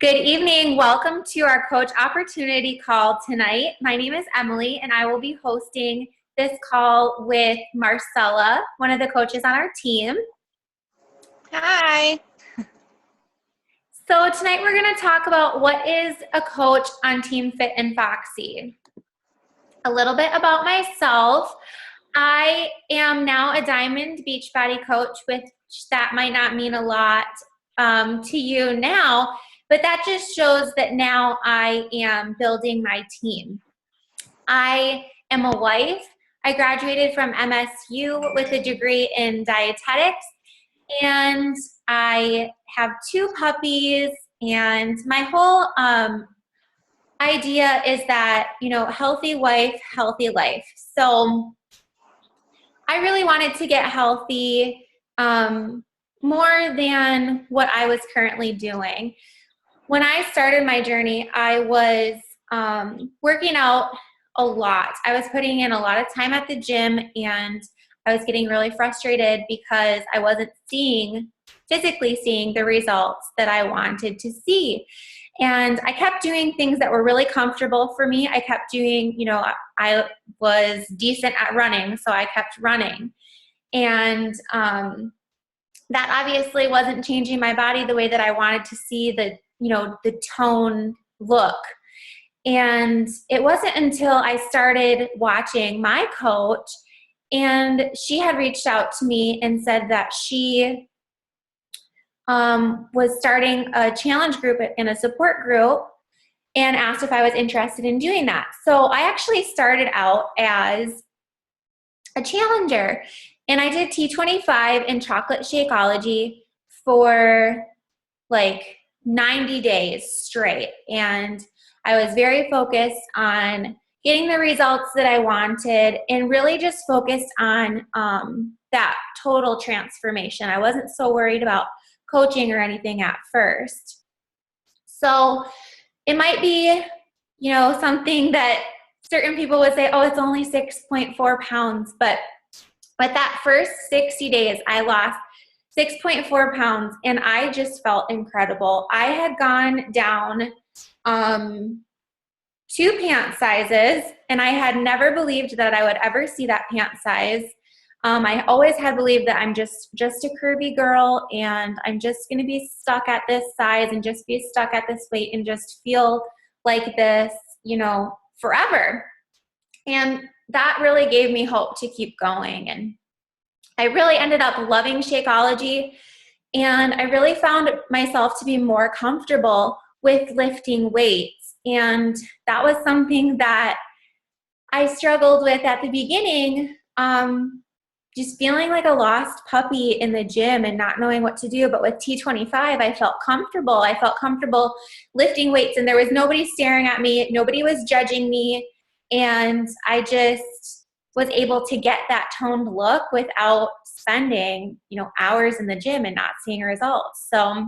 Good evening. Welcome to our Coach Opportunity call tonight. My name is Emily, and I will be hosting this call with Marcella, one of the coaches on our team. Hi. So tonight we're going to talk about what is a coach on Team Fit and Foxy. A little bit about myself. I am now a Diamond Beachbody coach, which that might not mean a lot to you now, but that just shows that now I am building my team. I am a wife. I graduated from MSU with a degree in dietetics, and I have 2 puppies, and my whole idea is that, healthy wife, healthy life. So I really wanted to get healthy more than what I was currently doing. When I started my journey, I was working out a lot. I was putting in a lot of time at the gym, and I was getting really frustrated because I wasn't physically seeing the results that I wanted to see. And I kept doing things that were really comfortable for me. I kept doing, I was decent at running, so I kept running. And that obviously wasn't changing my body the way that I wanted to see the tone look. And it wasn't until I started watching my coach, and she had reached out to me and said that she was starting a challenge group and a support group, and asked if I was interested in doing that. So I actually started out as a challenger, and I did T25 in chocolate Shakeology for like 90 days straight. And I was very focused on getting the results that I wanted, and really just focused on that total transformation. I wasn't so worried about coaching or anything at first. So it might be, something that certain people would say, oh, it's only 6.4 pounds. But with that first 60 days, I lost 6.4 pounds, and I just felt incredible. I had gone down 2 pant sizes, and I had never believed that I would ever see that pant size. I always had believed that I'm just a curvy girl, and I'm just going to be stuck at this size and just be stuck at this weight and just feel like this, forever. And that really gave me hope to keep going. And I really ended up loving Shakeology, and I really found myself to be more comfortable with lifting weights. And that was something that I struggled with at the beginning, just feeling like a lost puppy in the gym and not knowing what to do. But with T25, I felt comfortable. I felt comfortable lifting weights, and there was nobody staring at me. Nobody was judging me. And I just was able to get that toned look without spending, hours in the gym and not seeing results. So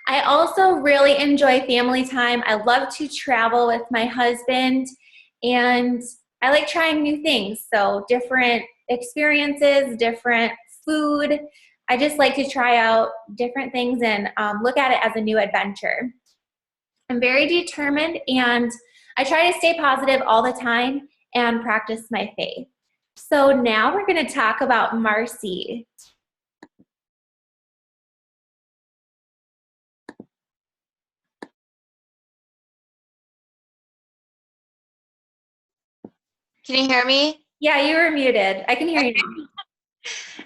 I also really enjoy family time. I love to travel with my husband, and I like trying new things. So different experiences, different food. I just like to try out different things and look at it as a new adventure. I'm very determined, and I try to stay positive all the time and practice my faith. So now we're going to talk about Marcy. Can you hear me? Yeah, you were muted. I can hear you now.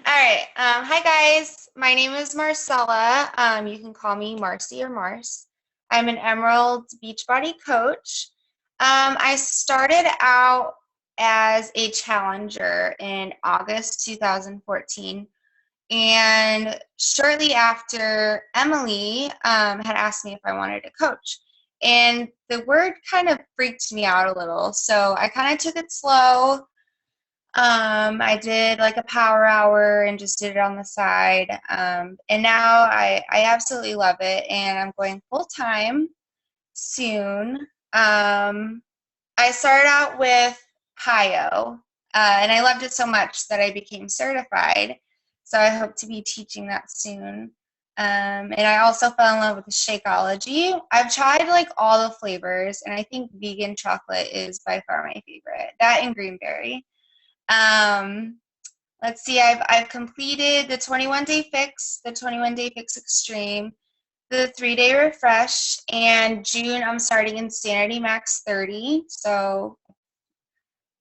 All right. Hi, guys. My name is Marcella. You can call me Marcy or Mars. I'm an Emerald Beachbody coach. I started out as a challenger in August 2014. And shortly after, Emily had asked me if I wanted to coach. And the word kind of freaked me out a little. So I kind of took it slow. I did like a power hour and just did it on the side. And now I absolutely love it. And I'm going full time soon. I started out with Hyo, and I loved it so much that I became certified. So I hope to be teaching that soon. And I also fell in love with the Shakeology. I've tried like all the flavors, and I think vegan chocolate is by far my favorite. That and greenberry. Um, let's see, I've completed the 21-day fix, the 21-day fix extreme, the 3-day refresh, and June I'm starting Insanity Max 30. So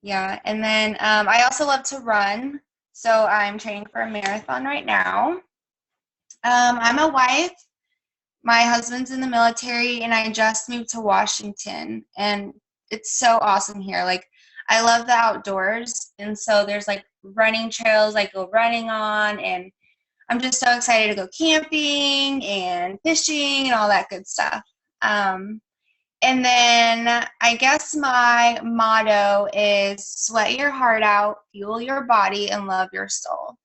yeah, and then I also love to run, so I'm training for a marathon right now. I'm a wife. My husband's in the military, and I just moved to Washington, and it's so awesome here. Like, I love the outdoors, and so there's like running trails I go running on, and I'm just so excited to go camping and fishing and all that good stuff. And then I guess my motto is sweat your heart out, fuel your body, and love your soul.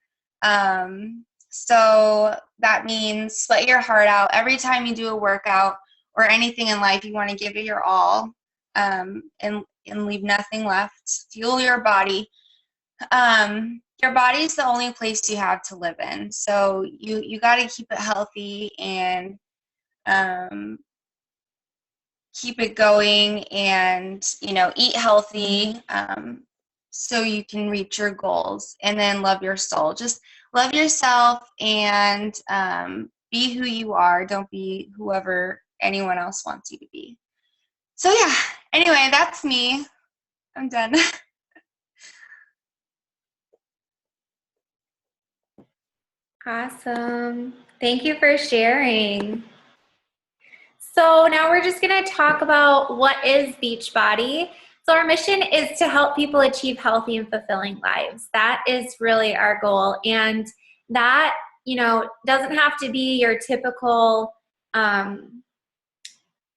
So that means sweat your heart out. Every time you do a workout or anything in life, you want to give it your all, and leave nothing left. Fuel your body. Your body's the only place you have to live in. So you got to keep it healthy and keep it going, and eat healthy, so you can reach your goals, and then love your soul. Just love yourself, and be who you are. Don't be whoever anyone else wants you to be. So yeah, anyway, that's me. I'm done. Awesome. Thank you for sharing. So now we're just going to talk about what is Beachbody. So our mission is to help people achieve healthy and fulfilling lives. That is really our goal. And that, doesn't have to be your typical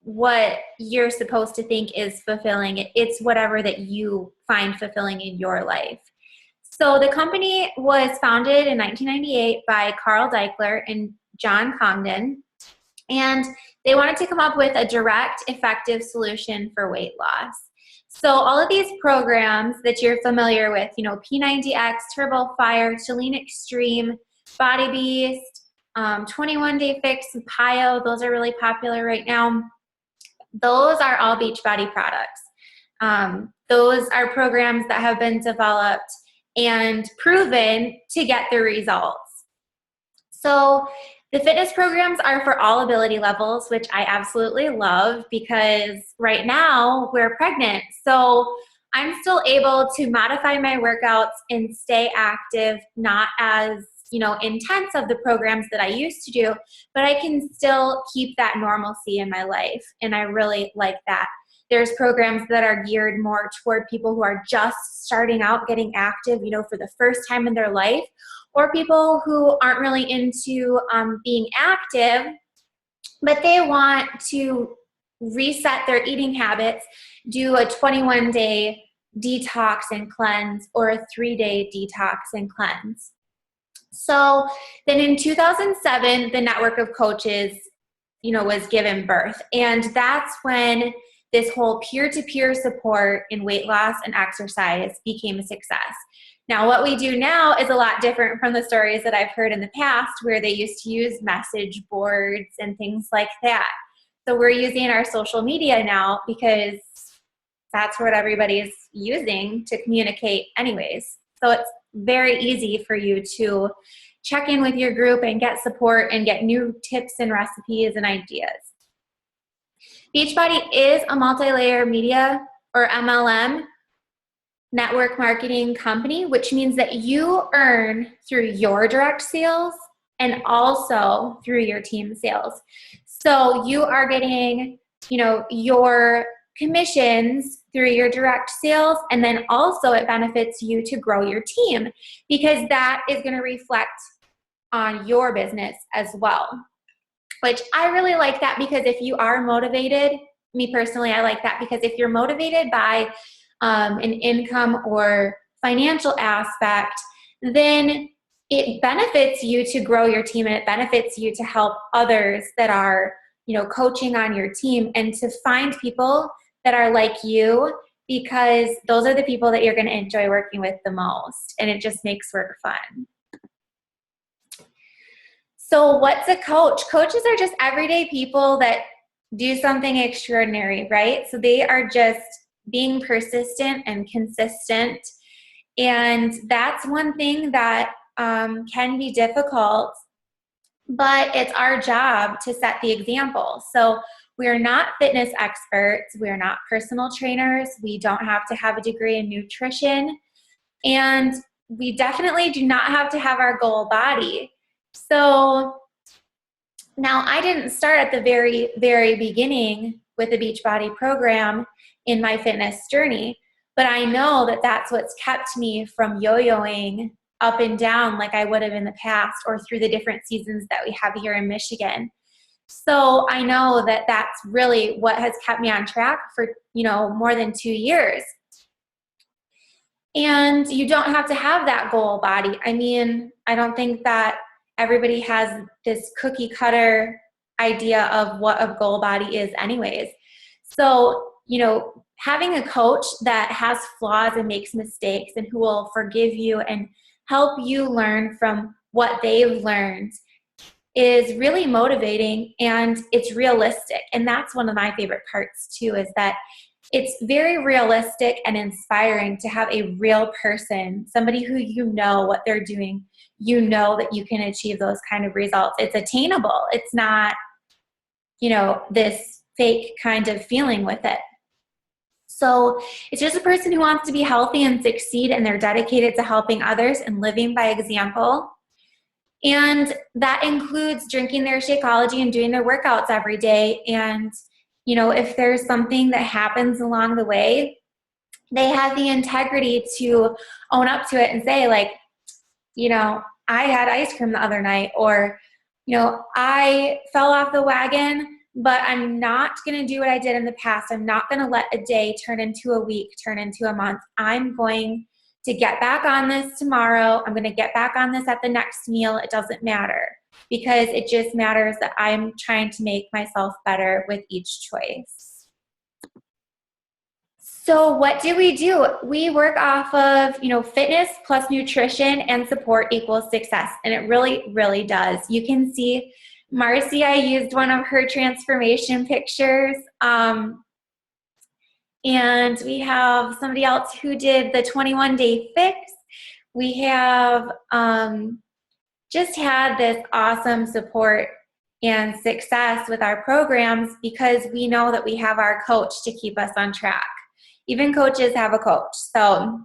what you're supposed to think is fulfilling. It's whatever that you find fulfilling in your life. So the company was founded in 1998 by Carl Deichler and John Congdon. And they wanted to come up with a direct, effective solution for weight loss. So all of these programs that you're familiar with, P90X, Turbo Fire, Chalene Extreme, Body Beast, 21-Day Fix, and PIO, those are really popular right now. Those are all Beachbody products. Those are programs that have been developed and proven to get the results. So the fitness programs are for all ability levels, which I absolutely love, because right now we're pregnant. So I'm still able to modify my workouts and stay active, not as intense of the programs that I used to do, but I can still keep that normalcy in my life. And I really like that. There's programs that are geared more toward people who are just starting out getting active, for the first time in their life, or people who aren't really into being active, but they want to reset their eating habits, do a 21-day detox and cleanse, or a 3-day detox and cleanse. So then in 2007, the network of coaches, was given birth. And that's when this whole peer-to-peer support in weight loss and exercise became a success. Now, what we do now is a lot different from the stories that I've heard in the past, where they used to use message boards and things like that. So we're using our social media now because that's what everybody's using to communicate anyways. So it's very easy for you to check in with your group and get support and get new tips and recipes and ideas. Beachbody is a multi-layer media, or MLM, network marketing company, which means that you earn through your direct sales and also through your team sales. So you are getting, your commissions through your direct sales, and then also it benefits you to grow your team, because that is going to reflect on your business as well, which I really like that, because if you are motivated, me personally, I like that, because if you're motivated by an income or financial aspect, then it benefits you to grow your team, and it benefits you to help others that are, coaching on your team, and to find people that are like you, because those are the people that you're going to enjoy working with the most, and it just makes work fun. So what's a coach? Coaches are just everyday people that do something extraordinary, right? So they are just being persistent and consistent. And that's one thing that can be difficult, but it's our job to set the example. So we're not fitness experts. We're not personal trainers. We don't have to have a degree in nutrition. And we definitely do not have to have our goal body. So now I didn't start at the very, very beginning with the Beachbody program in my fitness journey, but I know that that's what's kept me from yo-yoing up and down like I would have in the past or through the different seasons that we have here in Michigan. So I know that that's really what has kept me on track for, more than 2 years. And you don't have to have that goal body. I mean, I don't think that everybody has this cookie cutter idea of what a goal body is anyways. So, having a coach that has flaws and makes mistakes and who will forgive you and help you learn from what they've learned is really motivating, and it's realistic. And that's one of my favorite parts too, is that it's very realistic and inspiring to have a real person, somebody who what they're doing, that you can achieve those kind of results. It's attainable. It's not, this fake kind of feeling with it. So it's just a person who wants to be healthy and succeed, and they're dedicated to helping others and living by example. And that includes drinking their Shakeology and doing their workouts every day. And if there's something that happens along the way, they have the integrity to own up to it and say, like, I had ice cream the other night, or, I fell off the wagon, but I'm not going to do what I did in the past. I'm not going to let a day turn into a week, turn into a month. I'm going to get back on this tomorrow. I'm going to get back on this at the next meal. It doesn't matter, because it just matters that I'm trying to make myself better with each choice. So what do? We work off of, fitness plus nutrition and support equals success. And it really, really does. You can see Marcy, I used one of her transformation pictures. And we have somebody else who did the 21-day fix. We have just had this awesome support and success with our programs, because we know that we have our coach to keep us on track. Even coaches have a coach. So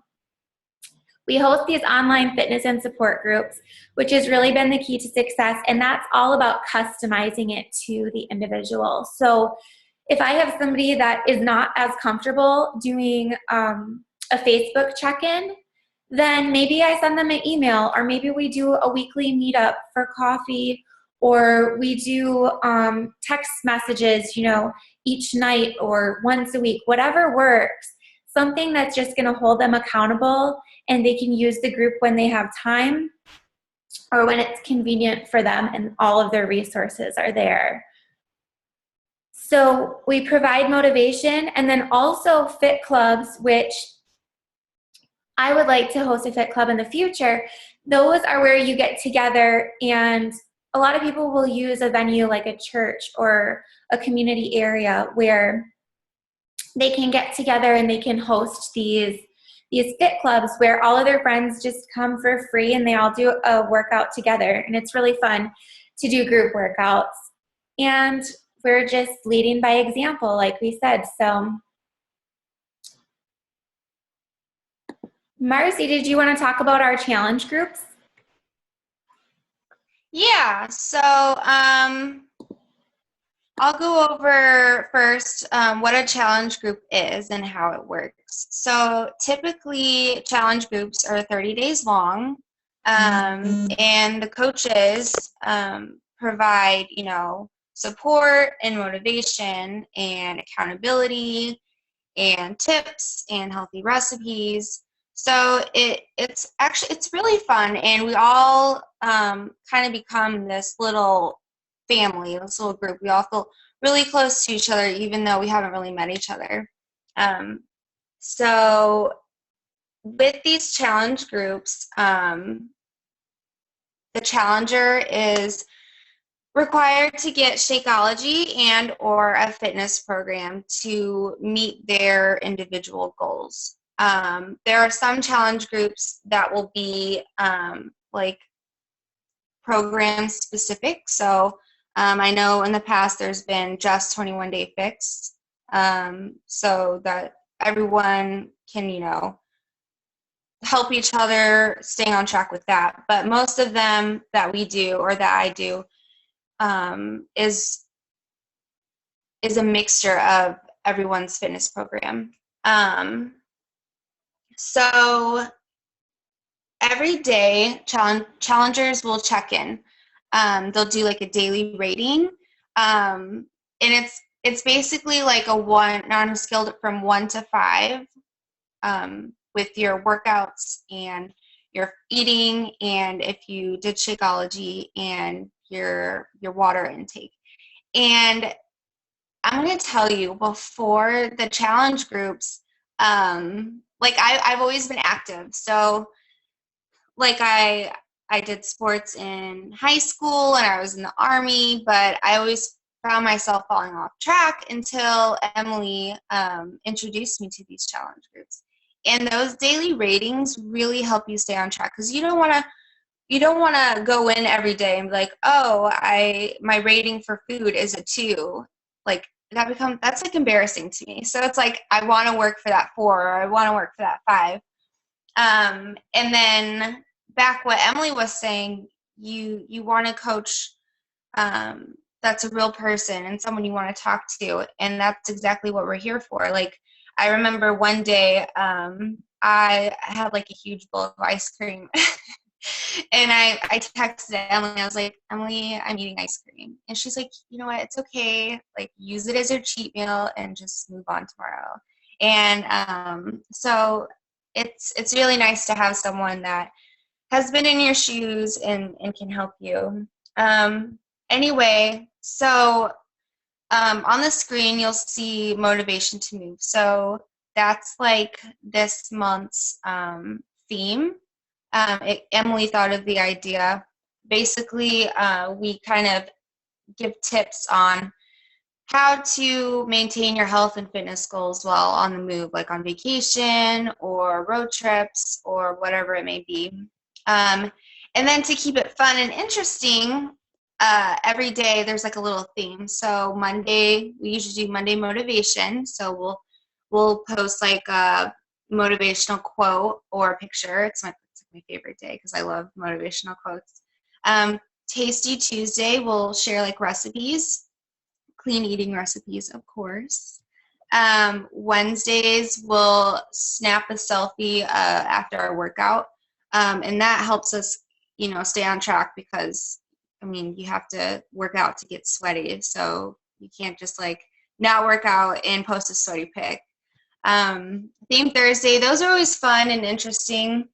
we host these online fitness and support groups, which has really been the key to success. And that's all about customizing it to the individual. So if I have somebody that is not as comfortable doing a Facebook check-in, then maybe I send them an email, or maybe we do a weekly meetup for coffee, or we do text messages, each night or once a week, whatever works. Something that's just going to hold them accountable, and they can use the group when they have time or when it's convenient for them, and all of their resources are there. So we provide motivation, and then also fit clubs, which I would like to host a fit club in the future. Those are where you get together, and a lot of people will use a venue like a church or a community area where they can get together and they can host these fit clubs where all of their friends just come for free and they all do a workout together. And it's really fun to do group workouts. And we're just leading by example, like we said. So, Marcy, did you want to talk about our challenge groups? Yeah, so I'll go over first what a challenge group is and how it works. So typically challenge groups are 30 days long, and the coaches provide, support and motivation and accountability and tips and healthy recipes. So it's really fun, and we all kind of become this little family, this little group. We all feel really close to each other, even though we haven't really met each other. So with these challenge groups, the challenger is required to get Shakeology and or a fitness program to meet their individual goals. There are some challenge groups that will be like program specific. So I know in the past there's been just 21 Day Fix, so that everyone can, help each other stay on track with that. But most of them that we do or that I do is a mixture of everyone's fitness program. So every day, challengers will check in. They'll do like a daily rating, and it's basically like a one on a scale from 1 to 5, with your workouts and your eating, and if you did Shakeology and your water intake. And I'm going to tell you, before the challenge groups, like I've always been active. So like I did sports in high school and I was in the Army, but I always found myself falling off track until Emily introduced me to these challenge groups. And those daily ratings really help you stay on track, because you don't want to go in every day and be like, oh, my rating for food is a 2. Like that's like embarrassing to me. So it's like I want to work for that 4, or I want to work for that 5. And then back what Emily was saying, you want to coach that's a real person and someone you want to talk to, and that's exactly what we're here for. Like I remember one day I had like a huge bowl of ice cream and I texted Emily. I was like, Emily, I'm eating ice cream. And she's like, you know what? It's okay. Like, use it as your cheat meal and just move on tomorrow. And so it's really nice to have someone that has been in your shoes and can help you. Anyway, so on the screen, you'll see motivation to move. So that's like this month's theme. Emily thought of the idea. Basically, we kind of give tips on how to maintain your health and fitness goals while on the move, like on vacation or road trips or whatever it may be. And then to keep it fun and interesting, every day there's like a little theme. So Monday, we usually do Monday motivation. So we'll post like a motivational quote or a picture. It's my favorite day because I love motivational quotes. Tasty Tuesday, we'll share like recipes, clean eating recipes, of course. Wednesdays, we'll snap a selfie after our workout, and that helps us, stay on track, because you have to work out to get sweaty, so you can't just like not work out and post a sweaty pic. Theme Thursday, those are always fun and interesting.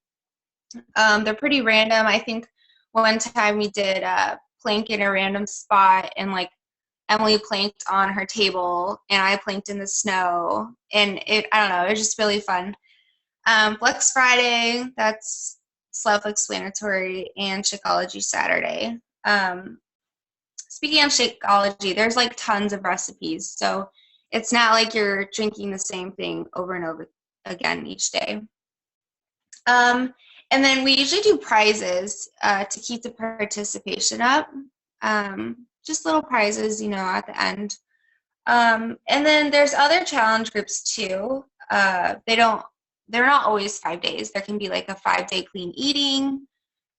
They're pretty random. I think one time we did plank in a random spot, and like Emily planked on her table and I planked in the snow, and I don't know, it was just really fun. Flex Friday, that's self-explanatory, and Shakeology Saturday. Speaking of Shakeology, there's like tons of recipes, so it's not like you're drinking the same thing over and over again each day. And then we usually do prizes to keep the participation up. Just little prizes, at the end. And then there's other challenge groups too. They're not always 5 days. There can be like a 5-day clean eating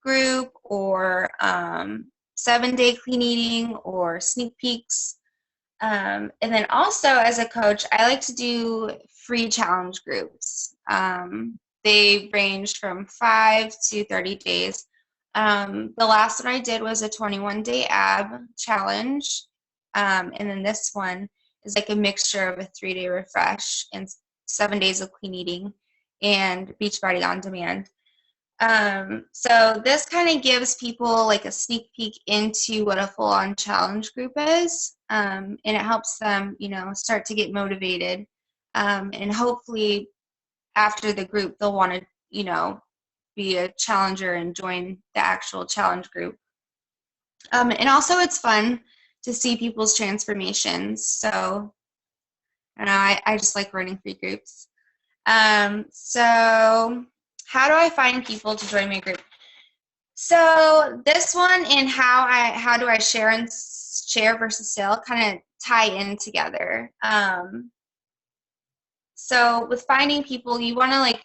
group, or 7-day clean eating, or sneak peeks. And then also, as a coach, I like to do free challenge groups. They range from 5 to 30 days. The last one I did was a 21-day ab challenge. And then this one is like a mixture of a 3-day refresh and 7 days of clean eating and Beachbody on demand. So this kind of gives people like a sneak peek into what a full-on challenge group is. And it helps them, start to get motivated. And hopefully after the group, they'll want to, be a challenger and join the actual challenge group. And also it's fun to see people's transformations. So I don't know, I just like running free groups. So how do I find people to join my group? So this one and how do I share versus sell kind of tie in together. So with finding people, you want to like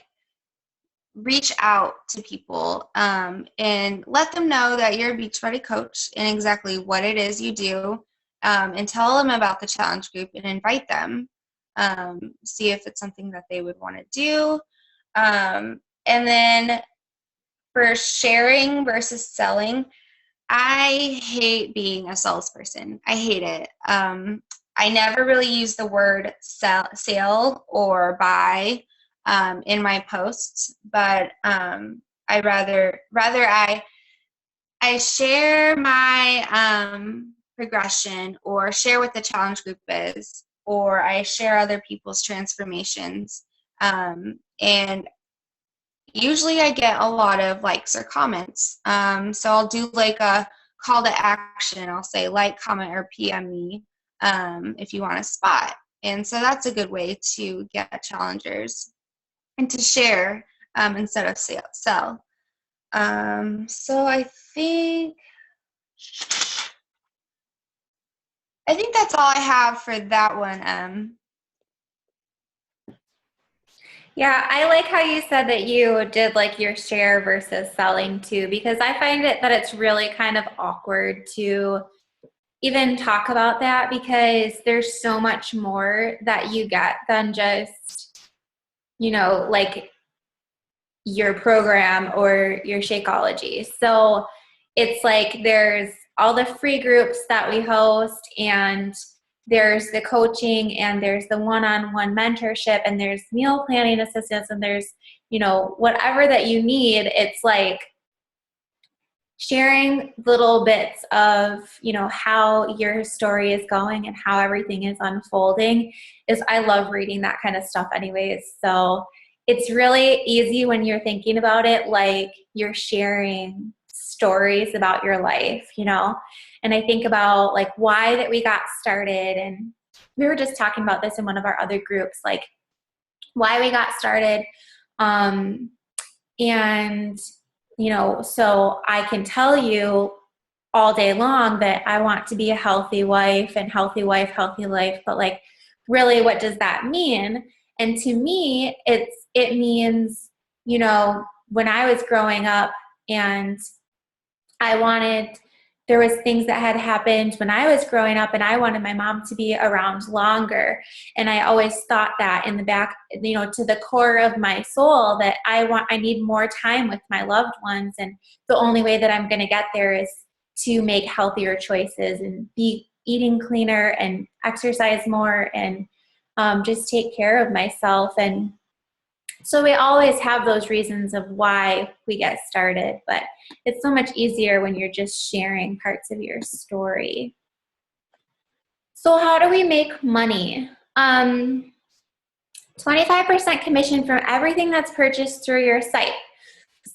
reach out to people and let them know that you're a Beachbody coach and exactly what it is you do, and tell them about the challenge group and invite them. See if it's something that they would want to do. And then for sharing versus selling, I hate being a salesperson. I hate it. I never really use the word sale or buy in my posts, but I rather I share my progression or share what the challenge group is, or I share other people's transformations, and usually I get a lot of likes or comments. So I'll do like a call to action. I'll say like, comment, or PM me if you want a spot. And so that's a good way to get challengers and to share instead of sell. So I think that's all I have for that one. Yeah, I like how you said that you did like your share versus selling too, because I find it that it's really kind of awkward to even talk about that because there's so much more that you get than just, like your program or your Shakeology. So it's like there's all the free groups that we host, and there's the coaching, and there's the one-on-one mentorship, and there's meal planning assistance, and there's, whatever that you need. It's like sharing little bits of, how your story is going and how everything is unfolding I love reading that kind of stuff anyways. So it's really easy when you're thinking about it, like you're sharing stories about your life, and I think about like why that we got started. And we were just talking about this in one of our other groups, like why we got started. And so I can tell you all day long that I want to be a healthy wife, and healthy wife, healthy life. But like, really, what does that mean? And to me, it means, when I was growing up and there was things that had happened when I was growing up, and I wanted my mom to be around longer. And I always thought that in the back, to the core of my soul, that I need more time with my loved ones. And the only way that I'm going to get there is to make healthier choices and be eating cleaner and exercise more and just take care of myself. And so we always have those reasons of why we get started, but it's so much easier when you're just sharing parts of your story. So how do we make money? 25% commission from everything that's purchased through your site.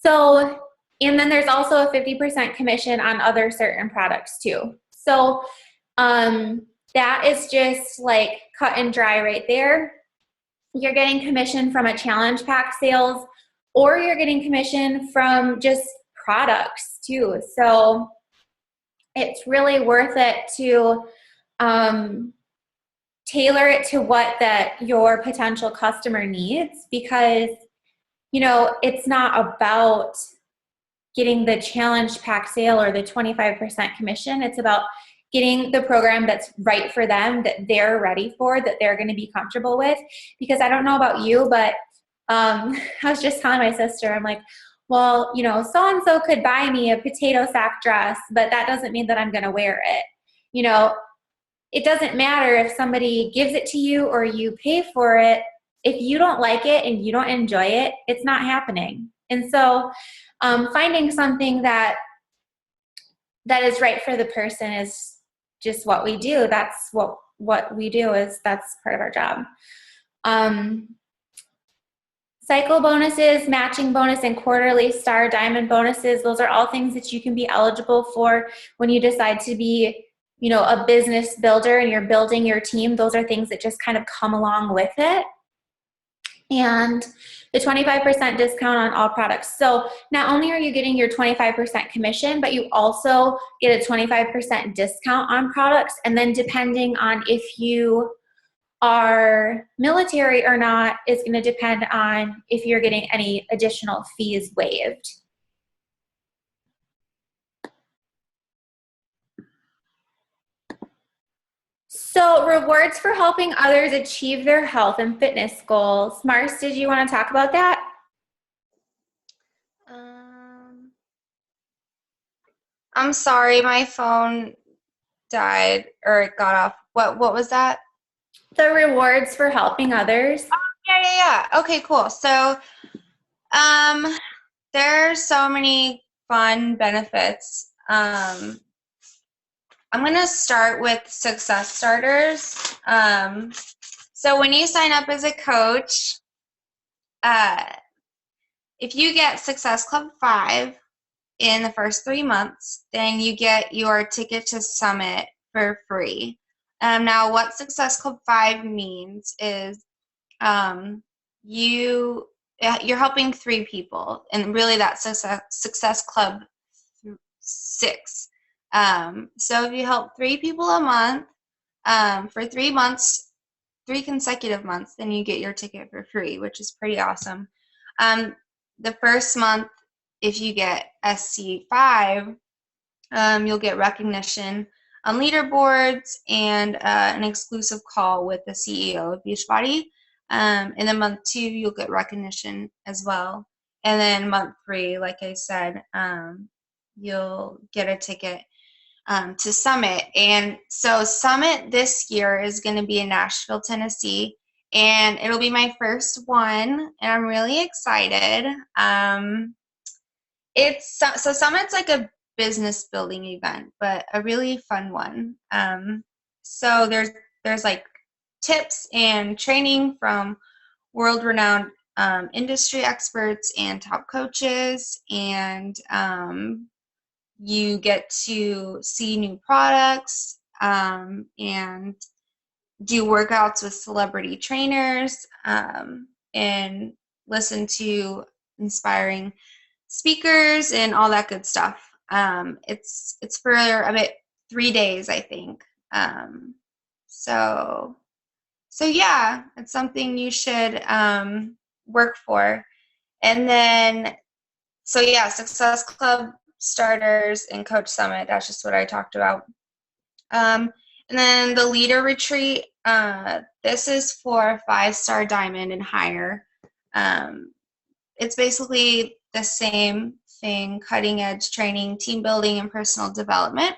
So, and then there's also a 50% commission on other certain products too. So that is just like cut and dry right there. You're getting commission from a challenge pack sales, or you're getting commission from just products too. So it's really worth it to tailor it to what that your potential customer needs, because it's not about getting the challenge pack sale or the 25% commission. It's about getting the program that's right for them, that they're ready for, that they're going to be comfortable with. Because I don't know about you, but I was just telling my sister, I'm like, well, so-and-so could buy me a potato sack dress, but that doesn't mean that I'm going to wear it. It doesn't matter if somebody gives it to you or you pay for it. If you don't like it and you don't enjoy it, it's not happening. And so finding something that is right for the person is just what we do. That's what we do, that's part of our job. Cycle bonuses, matching bonus, and quarterly star diamond bonuses, those are all things that you can be eligible for when you decide to be, you know, a business builder and you're building your team. Those are things that just kind of come along with it. And the 25% discount on all products. So not only are you getting your 25% commission, but you also get a 25% discount on products. And then depending on if you are military or not is going to depend on if you're getting any additional fees waived. So rewards for helping others achieve their health and fitness goals. Mars, did you want to talk about that? I'm sorry, my phone died or it got off. What was that? The rewards for helping others. Oh, yeah. Okay, cool. So, there's so many fun benefits. I'm gonna start with success starters. So when you sign up as a coach, if you get Success Club 5 in the first 3 months, then you get your ticket to Summit for free. Now, what Success Club 5 means is you're helping 3 people, and really that's Success Club 6. So if you help 3 people a month for 3 months, 3 consecutive months, then you get your ticket for free, which is pretty awesome. The first month, if you get SC5, you'll get recognition on leaderboards and an exclusive call with the CEO of Beachbody. And then month 2, you'll get recognition as well. And then month 3, like I said, you'll get a ticket to Summit. And so Summit this year is going to be in Nashville, Tennessee. And it'll be my first one, and I'm really excited. So Summit's like a business building event, but a really fun one. So there's like tips and training from world-renowned industry experts and top coaches, and you get to see new products and do workouts with celebrity trainers and listen to inspiring speakers and all that good stuff. It's for about 3 days, I think. So yeah, it's something you should work for. And then, so yeah, Success Club starters and Coach Summit. That's just what I talked about. And then the leader retreat, this is for 5-star diamond and higher. It's basically the same thing, cutting edge training, team building, and personal development.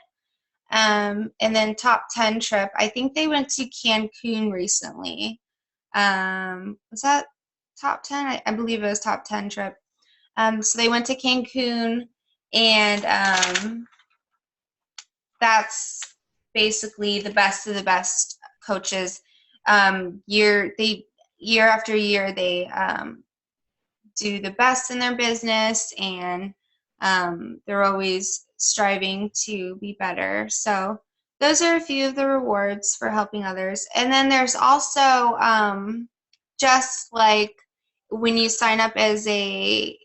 And then top 10 trip, I think they went to Cancun recently. Was that top 10? I believe it was top 10 trip. So they went to Cancun, and that's basically the best of the best coaches. Year after year, they do the best in their business, and they're always striving to be better. So those are a few of the rewards for helping others. And then there's also just like when you sign up as a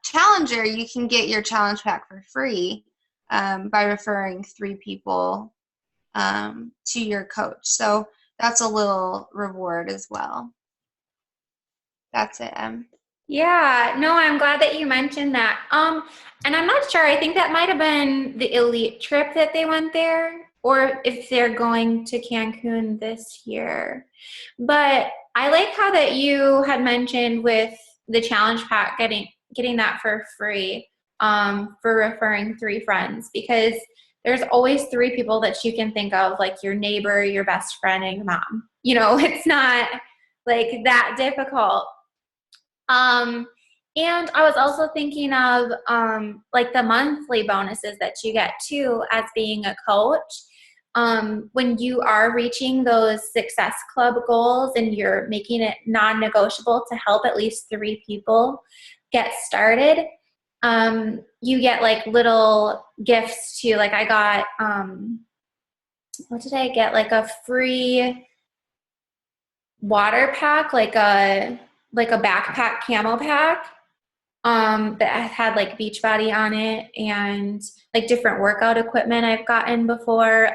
challenger, you can get your challenge pack for free by referring 3 people to your coach. So that's a little reward as well. That's it, Em. Yeah, no, I'm glad that you mentioned that. And I'm not sure. I think that might have been the elite trip that they went there, or if they're going to Cancun this year. But I like how that you had mentioned with the challenge pack getting that for free for referring 3 friends, because there's always 3 people that you can think of, like your neighbor, your best friend, and your mom. You know, it's not like that difficult. And I was also thinking of like the monthly bonuses that you get too as being a coach. when you are reaching those Success Club goals and you're making it non-negotiable to help at least 3 people get started, you get like little gifts too. Like I got, what did I get? Like a free water pack, like a backpack camo pack, that had like Beachbody on it and like different workout equipment I've gotten before,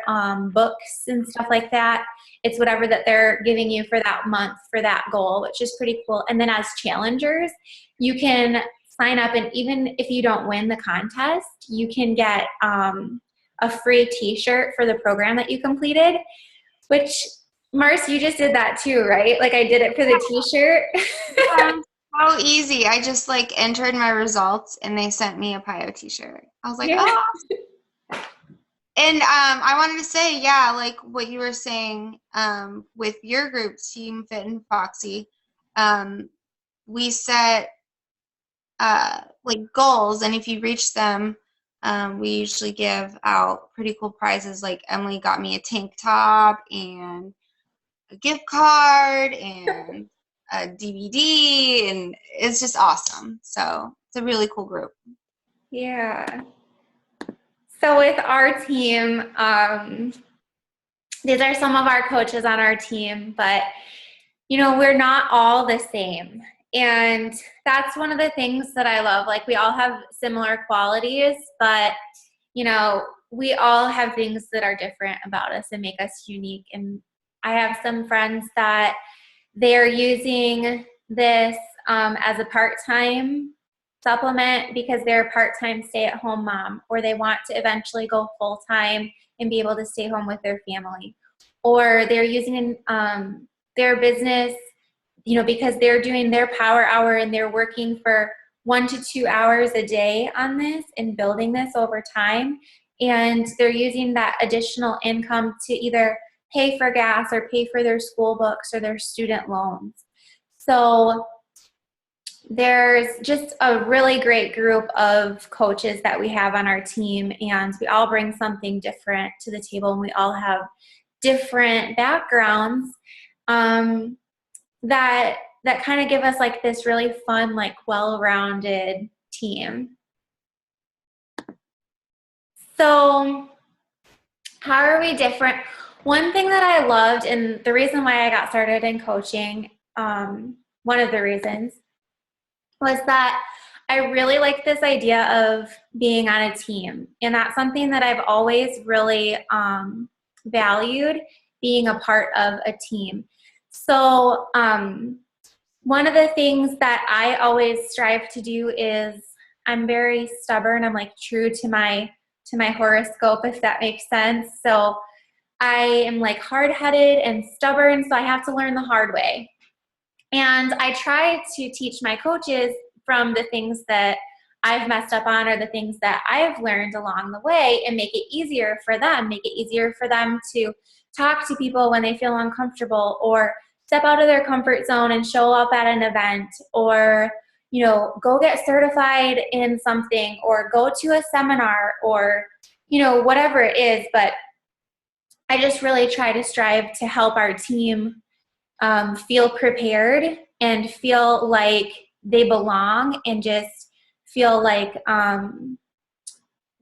books and stuff like that. It's whatever that they're giving you for that month for that goal, which is pretty cool. And then as challengers, you can sign up, and even if you don't win the contest, you can get a free t-shirt for the program that you completed, which Mars, you just did that too, right? Like I did it for the t-shirt. Yeah, so easy. I just like entered my results and they sent me a PIO t-shirt. I was like, Yeah. oh. And I wanted to say, yeah, like what you were saying with your group, Team Fit and Foxy, we set like goals, and if you reach them, we usually give out pretty cool prizes. Like Emily got me a tank top and a gift card and a DVD, and it's just awesome. So it's a really cool group. Yeah. So with our team, these are some of our coaches on our team, but you know, we're not all the same. And that's one of the things that I love. Like we all have similar qualities, but you know, we all have things that are different about us and make us unique. And I have some friends that they're using this as a part-time supplement because they're a part-time stay-at-home mom, or they want to eventually go full-time and be able to stay home with their family. Or they're using their business, you know, because they're doing their power hour and they're working for 1 to 2 hours a day on this and building this over time. And they're using that additional income to either pay for gas or pay for their school books or their student loans. So there's just a really great group of coaches that we have on our team, and we all bring something different to the table, and we all have different backgrounds that kind of give us like this really fun, like well-rounded team. So how are we different? One thing that I loved, and the reason why I got started in coaching, one of the reasons, was that I really like this idea of being on a team. And that's something that I've always really valued, being a part of a team. So one of the things that I always strive to do is I'm very stubborn. I'm like true to my horoscope, if that makes sense. So I am like hard-headed and stubborn, so I have to learn the hard way. And I try to teach my coaches from the things that I've messed up on or the things that I've learned along the way, and make it easier for them, to talk to people when they feel uncomfortable, or step out of their comfort zone and show up at an event, or you know, go get certified in something, or go to a seminar, or you know, whatever it is. But I just really try to strive to help our team feel prepared and feel like they belong, and just feel like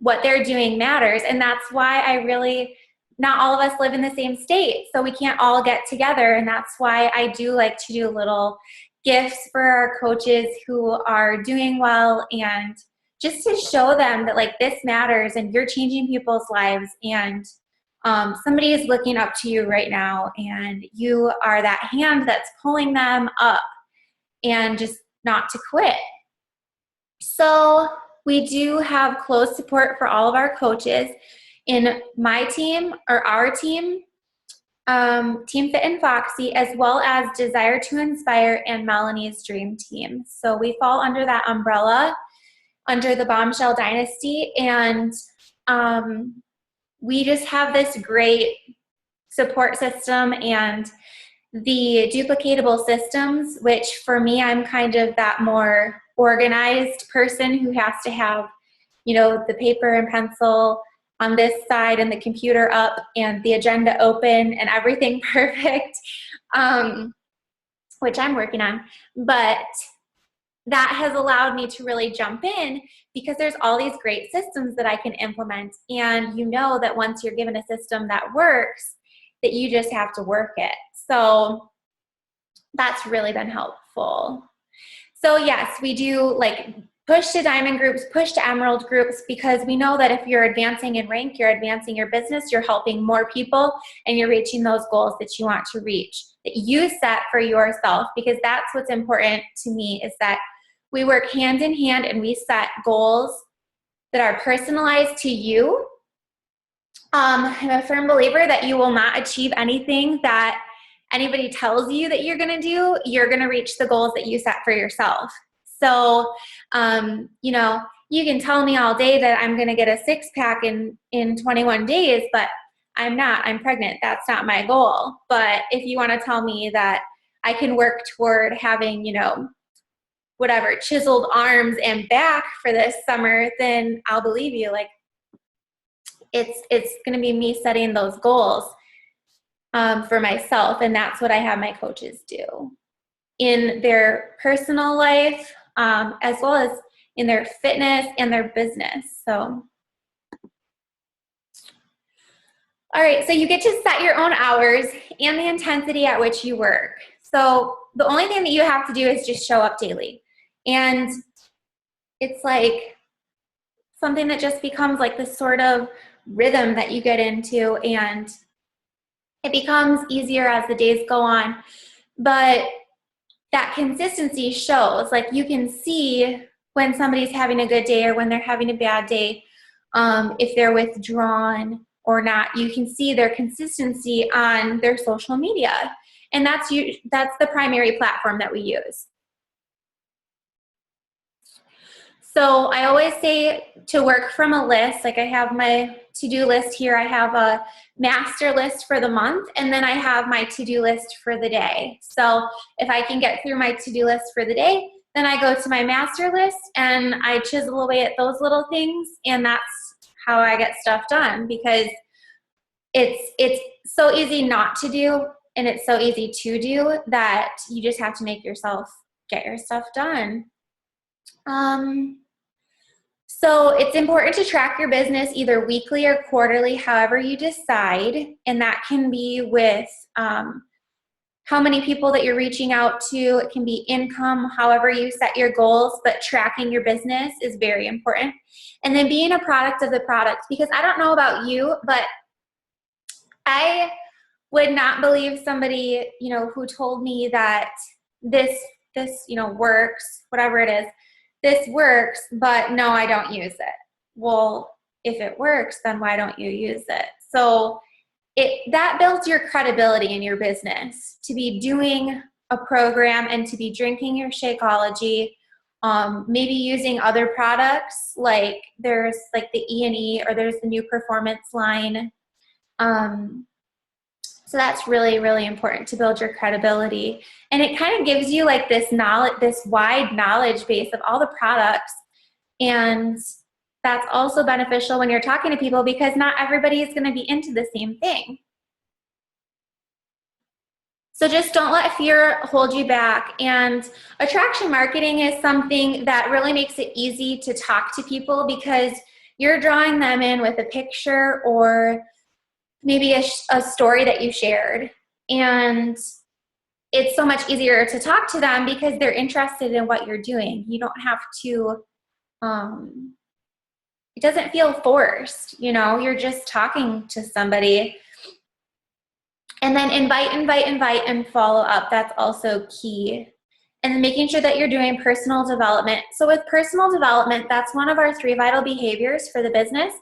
what they're doing matters. And that's why not all of us live in the same state, so we can't all get together. And that's why I do like to do little gifts for our coaches who are doing well, and just to show them that like this matters and you're changing people's lives, and somebody is looking up to you right now, and you are that hand that's pulling them up, and just not to quit. So we do have close support for all of our coaches in my team, or our team, Team Fit and Foxy, as well as Desire to Inspire and Melanie's Dream Team. So we fall under that umbrella, under the Bombshell Dynasty, and we just have this great support system and the duplicatable systems, which for me, I'm kind of that more organized person who has to have, you know, the paper and pencil on this side and the computer up and the agenda open and everything perfect, which I'm working on. But that has allowed me to really jump in because there's all these great systems that I can implement. And you know that once you're given a system that works, that you just have to work it. So that's really been helpful. So yes, we do like push to diamond groups, push to emerald groups, because we know that if you're advancing in rank, you're advancing your business, you're helping more people, and you're reaching those goals that you want to reach, that you set for yourself. Because that's what's important to me, is that we work hand in hand and we set goals that are personalized to you. I'm a firm believer that you will not achieve anything that anybody tells you that you're going to do. You're going to reach the goals that you set for yourself. So, you know, you can tell me all day that I'm going to get a 6-pack in 21 days, but I'm not. I'm pregnant. That's not my goal. But if you want to tell me that I can work toward having, you know, whatever, chiseled arms and back for this summer, then I'll believe you. Like, it's going to be me setting those goals for myself, and that's what I have my coaches do in their personal life, as well as in their fitness and their business. So, all right, so you get to set your own hours and the intensity at which you work. So the only thing that you have to do is just show up daily. And it's like something that just becomes like this sort of rhythm that you get into, and it becomes easier as the days go on. But that consistency shows. Like, you can see when somebody's having a good day or when they're having a bad day, if they're withdrawn or not. You can see their consistency on their social media, and that's the primary platform that we use. So I always say to work from a list. Like, I have my to-do list here. I have a master list for the month, and then I have my to-do list for the day. So if I can get through my to-do list for the day, then I go to my master list and I chisel away at those little things, and that's how I get stuff done, because it's so easy not to do, and it's so easy to do, that you just have to make yourself get your stuff done. So it's important to track your business either weekly or quarterly, however you decide. And that can be with how many people that you're reaching out to. It can be income, however you set your goals, but tracking your business is very important. And then being a product of the product, because I don't know about you, but I would not believe somebody, you know, who told me that this, you know, works, whatever it is. This works, but no, I don't use it. Well, if it works, then why don't you use it? So that builds your credibility in your business, to be doing a program and to be drinking your Shakeology, maybe using other products, like there's like the E&E, or there's the new performance line. So that's really, really important to build your credibility. And it kind of gives you like this knowledge, this wide knowledge base of all the products. And that's also beneficial when you're talking to people, because not everybody is going to be into the same thing. So just don't let fear hold you back. And attraction marketing is something that really makes it easy to talk to people, because you're drawing them in with a picture or maybe a story that you shared. And it's so much easier to talk to them because they're interested in what you're doing. You don't have to, it doesn't feel forced, you know, you're just talking to somebody. And then invite, and follow up. That's also key. And then making sure that you're doing personal development. So with personal development, that's one of our 3 vital behaviors for the business.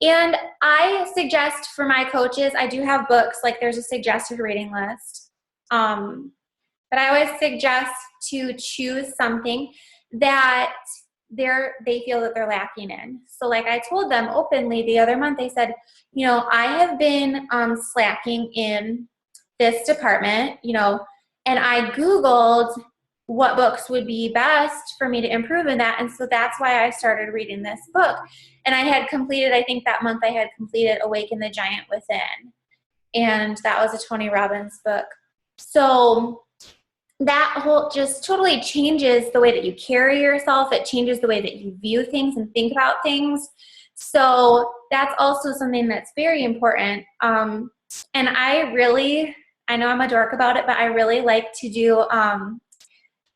And I suggest for my coaches, I do have books, like there's a suggested reading list. But I always suggest to choose something that they feel that they're lacking in. So like I told them openly the other month, they said, you know, I have been slacking in this department, you know, and I Googled what books would be best for me to improve in that. And so that's why I started reading this book. And I had completed, I think that month I had completed Awaken the Giant Within. And that was a Tony Robbins book. So that whole just totally changes the way that you carry yourself. It changes the way that you view things and think about things. So that's also something that's very important. And I know I'm a dork about it, but I really like to do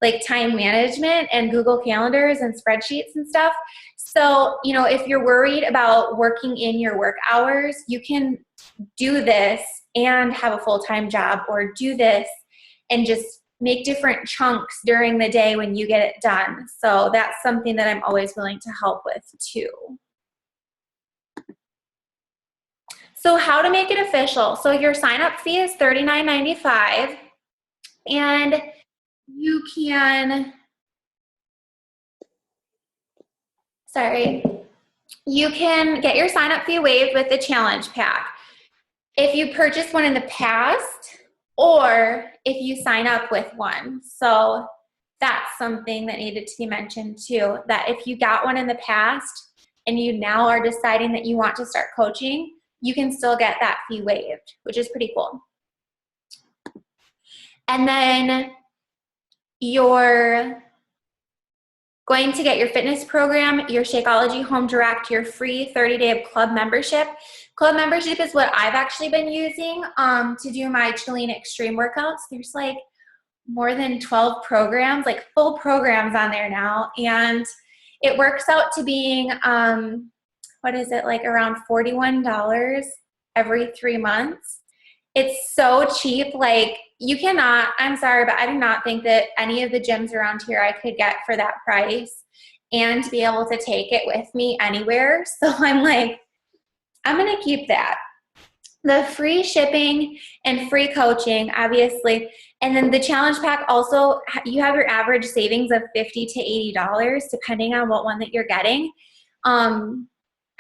like time management and Google calendars and spreadsheets and stuff. So, if you're worried about working in your work hours, you can do this and have a full-time job, or do this and just make different chunks during the day when you get it done. So that's something that I'm always willing to help with too. So how to make it official. So your sign-up fee is $39.95, and you can, you can get your sign-up fee waived with the challenge pack if you purchased one in the past, or if you sign up with one. So that's something that needed to be mentioned too, that if you got one in the past and you now are deciding that you want to start coaching, you can still get that fee waived, which is pretty cool. And then you're going to get your fitness program, your Shakeology Home Direct, your free 30-day club membership. Club membership is what I've actually been using to do my Chilean Extreme workouts. There's like more than 12 programs, like full programs on there now. And it works out to being, like around $41 every 3 months. It's so cheap. Like, I'm sorry, but I do not think that any of the gyms around here I could get for that price and to be able to take it with me anywhere. So I'm like, I'm going to keep that. The free shipping and free coaching, obviously. And then the challenge pack also, you have your average savings of $50 to $80, depending on what one that you're getting.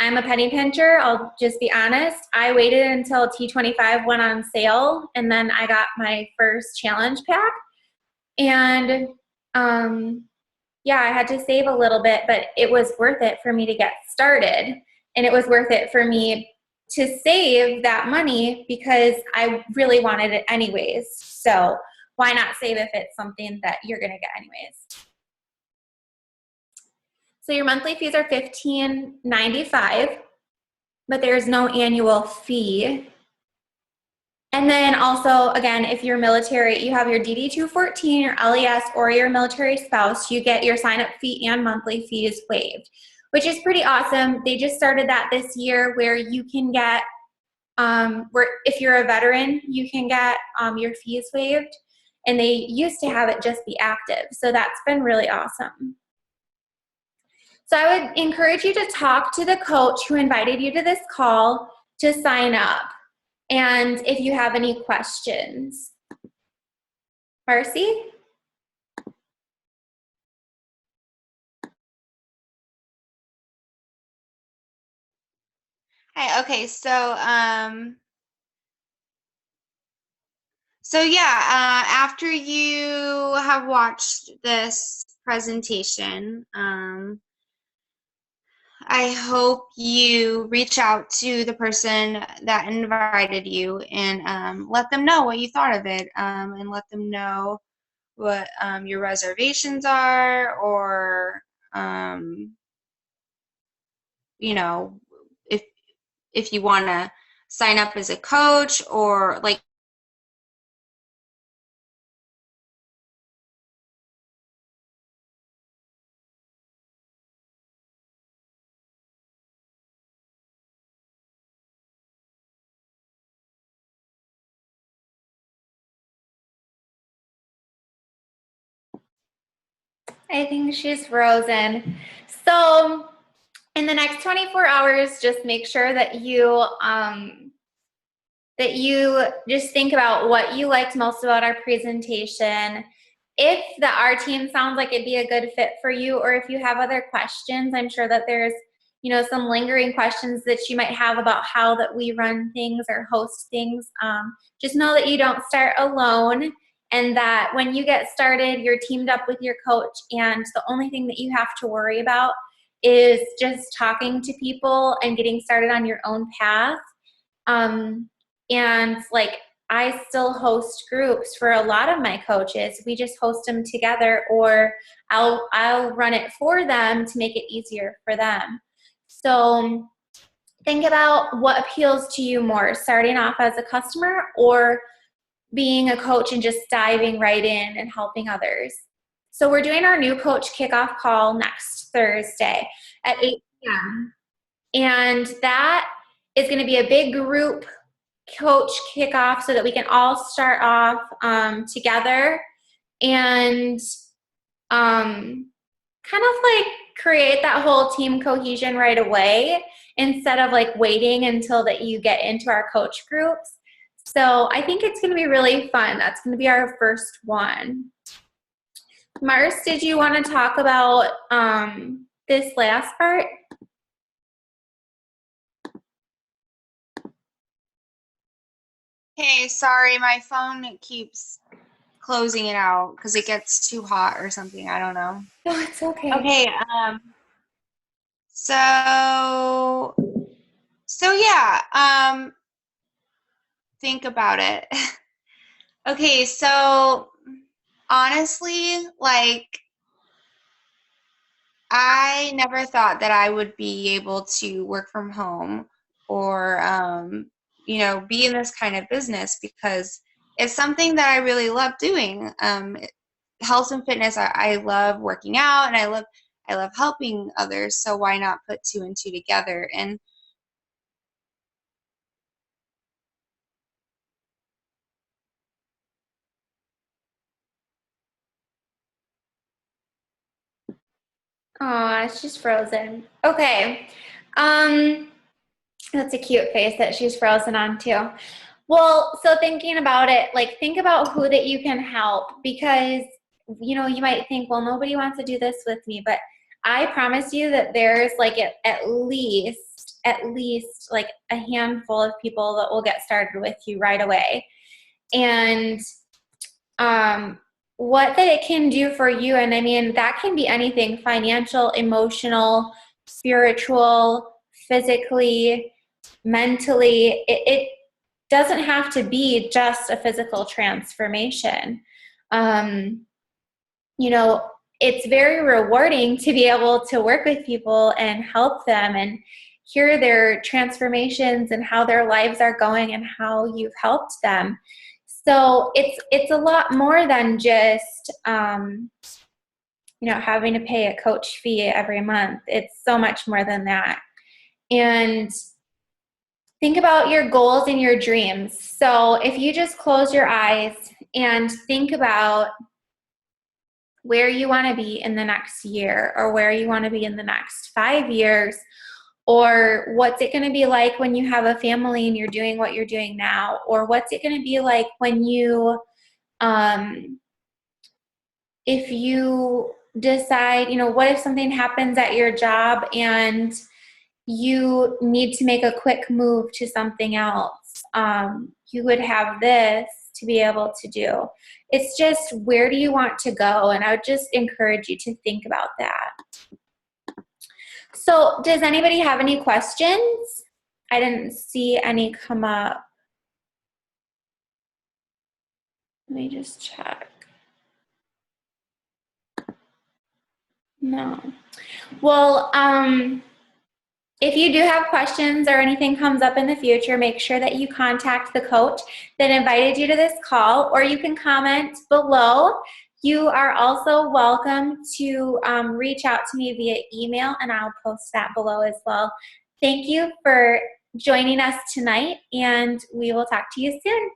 I'm a penny pincher. I'll just be honest. I waited until T25 went on sale, and then I got my first challenge pack. And I had to save a little bit, but it was worth it for me to get started. And it was worth it for me to save that money because I really wanted it anyways. So why not save if it's something that you're going to get anyways? So your monthly fees are $15.95, but there's no annual fee. And then also, again, if you're military, you have your DD-214, your LES, or your military spouse, you get your sign-up fee and monthly fees waived, which is pretty awesome. They just started that this year where you can get, if you're a veteran, you can get your fees waived. And they used to have it just be active. So that's been really awesome. So I would encourage you to talk to the coach who invited you to this call to sign up. And if you have any questions. Marcy? Hi, okay, so after you have watched this presentation, I hope you reach out to the person that invited you and let them know what you thought of it, and let them know what your reservations are, or if you want to sign up as a coach, or like I think she's frozen. So in the next 24 hours, just make sure that you just think about what you liked most about our presentation. If our team sounds like it'd be a good fit for you, or if you have other questions, I'm sure that there's some lingering questions that you might have about how that we run things or host things. Just know that you don't start alone, and that when you get started, you're teamed up with your coach, and the only thing that you have to worry about is just talking to people and getting started on your own path. And like, I still host groups for a lot of my coaches. We just host them together, or I'll run it for them to make it easier for them. So think about what appeals to you more, starting off as a customer or being a coach and just diving right in and helping others. So we're doing our new coach kickoff call next Thursday at 8 p.m. And that is going to be a big group coach kickoff so that we can all start off together and kind of like create that whole team cohesion right away instead of like waiting until that you get into our coach groups. So I think it's going to be really fun. That's going to be our first one. Mars, did you want to talk about this last part? Hey, sorry, my phone keeps closing it out because it gets too hot or something. I don't know. Oh, it's okay. Okay, so yeah, think about it. Okay, so honestly, like, I never thought that I would be able to work from home or, be in this kind of business because it's something that I really love doing. Health and fitness, I love working out, and I love helping others. So why not put two and two together? And Aw, she's frozen. Okay. That's a cute face that she's frozen on too. Well, so thinking about it, like think about who that you can help, because you might think, well, nobody wants to do this with me, but I promise you that there's like at least like a handful of people that will get started with you right away. And what that it can do for you, and I mean that can be anything: financial, emotional, spiritual, physically, mentally. It doesn't have to be just a physical transformation. Um, it's very rewarding to be able to work with people and help them and hear their transformations and how their lives are going and how you've helped them. So it's a lot more than just having to pay a coach fee every month. It's so much more than that. And think about your goals and your dreams. So if you just close your eyes and think about where you want to be in the next year, or where you want to be in the next 5 years, or what's it going to be like when you have a family and you're doing what you're doing now, or what's it going to be like when you if you decide, what if something happens at your job and you need to make a quick move to something else. You would have this to be able to do. It's just, where do you want to go? And I would just encourage you to think about that. So does anybody have any questions? I didn't see any come up. Let me just check. No. Well, if you do have questions or anything comes up in the future, make sure that you contact the coach that invited you to this call, or you can comment below. You are also welcome to reach out to me via email, and I'll post that below as well. Thank you for joining us tonight, and we will talk to you soon.